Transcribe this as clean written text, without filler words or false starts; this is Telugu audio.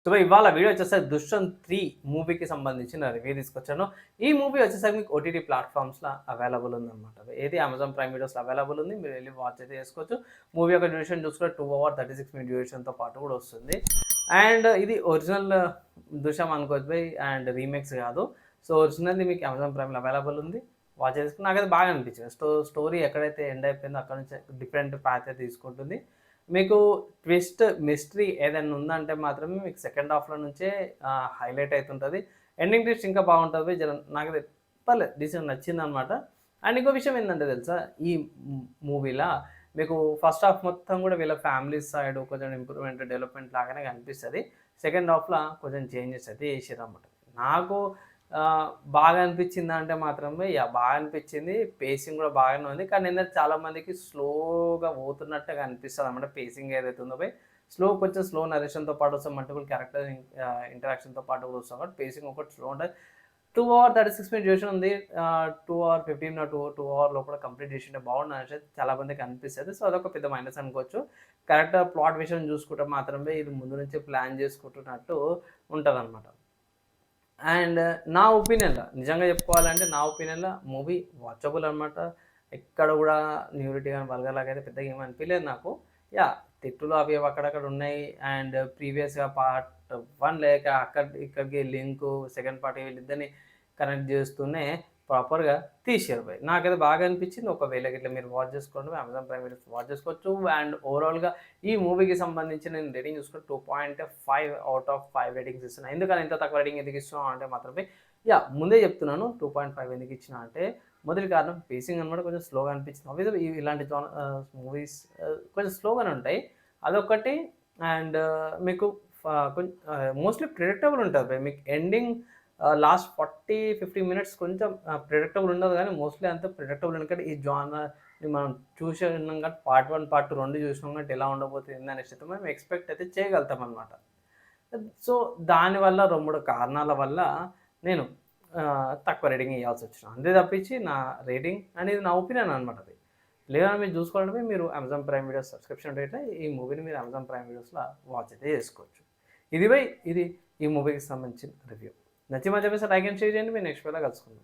సో ఇవాళ వీడియో వచ్చేసరికి 'దుష్యంత్ 3' మూవీకి సంబంధించిన రివ్యూ తీసుకొచ్చాను. ఈ మూవీ వచ్చేసరికి మీకు ఓటీటీ ప్లాట్‌ఫామ్స్‌లో అవైలబుల్ ఉందనమాట. ఏది అమెజాన్ ప్రైమ్ వీడియోస్‌లో అవైలబుల్ ఉంది. మీరు వెళ్లి వాచ్ అయితే చేసుకోవచ్చు. మూవీ యొక్క డ్యూరేషన్ చూసుకుంటే 2 అవర్ 36 మినిట్ డ్యూరేషన్‌తో పాటు కూడా వస్తుంది. అండ్ ఇది ఒరిజినల్ 'దృశ్యం' అనుకోవచ్చు బై అండ్ రీమేక్స్ కాదు. సో ఒరిజినల్‌ది మీకు అమెజాన్ ప్రైమ్‌లో అవైలబుల్ ఉంది. వాచ్ చేసుకుని నాకైతే బాగా అనిపించింది. స్టోరీ ఎక్కడైతే ఎండ్ అయిపోయిందో అక్కడి నుంచి డిఫరెంట్ పాత్ అయితే తీసుకుంటుంది. మీకు ట్విస్ట్, మిస్టరీ ఏదైనా ఉందంటే మాత్రమే మీకు సెకండ్ హాఫ్‌లో నుంచే హైలైట్ అయితుంటది. ఎండింగ్ ట్విస్ట్ ఇంకా బావుంటది. నాకైతే పర్లేదు డీసెంట్ నచ్చిందనమాట. అండ్ ఇంకో విషయం ఏందంటే తెలుసా? ఈ మూవీలా మీకు ఫస్ట్ హాఫ్ మొత్తం గూడా వీళ్ళ ఫ్యామిలీ సైడ్ కొంచెం ఇంప్రూవ్‌మెంట్, డెవలప్‌మెంట్ లాగానే కనిపిస్తది. సెకండ్ హాఫ్‌ల కొంచెం చేంజెస్ అయితే చేసిర్రనమాట. నాకు బాగా అనిపించిందా అంటే మాత్రమే బాగా అనిపించింది. పేసింగ్ గూడా బాగానే ఉంది. కానీ ఏందంటే చాలా మందికి స్లోగా పోతున్నట్టుగా అనిపిస్తదనమాట. పేసింగ్ ఏదైతే ఉందో కొంచెం స్లో నరేషన్‌తో పాటు వస్తాం. మల్టిపుల్ క్యారెక్టర్ ఇంటరాక్షన్‌తో పాటు కూడా వస్తాం కాబట్టి పేసింగ్ ఒకటి స్లో ఉంటది. 2 అవర్ 36 మినిట్ డ్యూరేషన్ ఉంది. 2 అవర్ 15 2 అవర్ లోపల కంప్లీట్ చేసుంటే బాగుండనేసి చాలా మందికి అనిపిస్తది. సో అదొక పెద్ద మైనస్ అనుకోవచ్చు. కరెక్ట్‌గా ప్లాట్ విషయం చూసుకుంటే మాత్రమే ఇది ముందు నుంచే ప్లాన్ చేసుకుంటున్నట్టు ఉంటదనమాట. అండ్ నా ఒపీనియన్‌లో నిజంగా చెప్పుకోవాలంటే నా ఒపీనియన్‌లో మూవీ వాచబుల్ అనమాట. ఎక్కడ గూడా న్యూడిటీ గాని, వల్గర్ లాగా అయితే పెద్దగా ఏమి అనిపియలేదు నాకు. తిట్టులు అవి ఇవి అక్కడక్కడ ఉన్నాయి. అండ్ ప్రీవియస్‌గా పార్ట్ 1 లేక ఇక్కడికి లింకు సెకండ్ పార్ట్ వీళ్ళిద్దరిని కనెక్ట్ చేస్తూనే ప్రాపర్‌గా తీశారు భయ్. నాకైతే బాగా అనిపించింది. ఒకవేళ గిట్ల మీరు వాచ్ చేసుకోండి. అమెజాన్ ప్రైమ్ వీడియోస్ వాచ్ చేసుకోవచ్చు. అండ్ ఓవరాల్‌గా ఈ మూవీకి సంబంధించి నేను రేటింగ్ చూసుకుంటే 2.5 ఔట్ ఆఫ్ 5 రేటింగ్స్ ఇస్తున్నా. ఎందుకని ఇంత తక్కువ రేటింగ్ ఎందుకు ఇస్తున్నావు అంటే మాత్రమే ముందే చెప్తున్నాను 2.5 ఎందుకు ఇచ్చినా అంటే మొదటి కారణం పేసింగ్ అనమాట కొంచెం స్లోగా అనిపించింది. ఆబ్వియస్‌గా ఇలాంటి మూవీస్ కొంచెం స్లోగానే ఉంటాయి. అదొకటి. అండ్ మీకు మోస్ట్‌లీ ప్రిడిక్టబుల్ ఉంటది భయ్. మీకు ఎండింగ్ లాస్ట్ 40, 50 మినిట్స్ కొంచెం ప్రిడిక్టబుల్ ఉండదు గానీ మోస్ట్‌లీ అంతా ప్రిడిక్టబుల్ ఎందుకంటే ఈ జానర్‌ని మనం చూసే ఉన్నాం కాబట్టి పార్ట్ 1, పార్ట్ 2 2 చూసినాం కాబట్టి ఎలా ఉండబోతుంది అనేసి అయితే మనం ఎక్స్‌పెక్ట్ అయితే చేయగలుగుతామనమాట. సో దానివల్ల 2, 3 కారణాల వల్ల నేను తక్కువ రేటింగ్ ఇయ్యాల్సొచ్చింది. అంతే తప్పించి నా రేటింగ్ అనేది నా ఒపీనియన్ అనమాట అది. లేదని మీరు చూసుకోవాలంటే మీరు అమెజాన్ ప్రైమ్ వీడియోస్ సబ్స్క్రిప్షన్ రేట్‌లో ఈ మూవీని మీరు అమెజాన్ ప్రైమ్ వీడియోస్‌లో వాచ్ అయితే చేసుకోవచ్చు. ఇది ఈ మూవీకి సంబంధించిన రివ్యూ. నచ్చి మంచి అనిపిస్తే లైక్ అండ్ షేర్ చేయండి. మీరు నెక్స్ట్ వీడియోలో కలుసుకుందాం.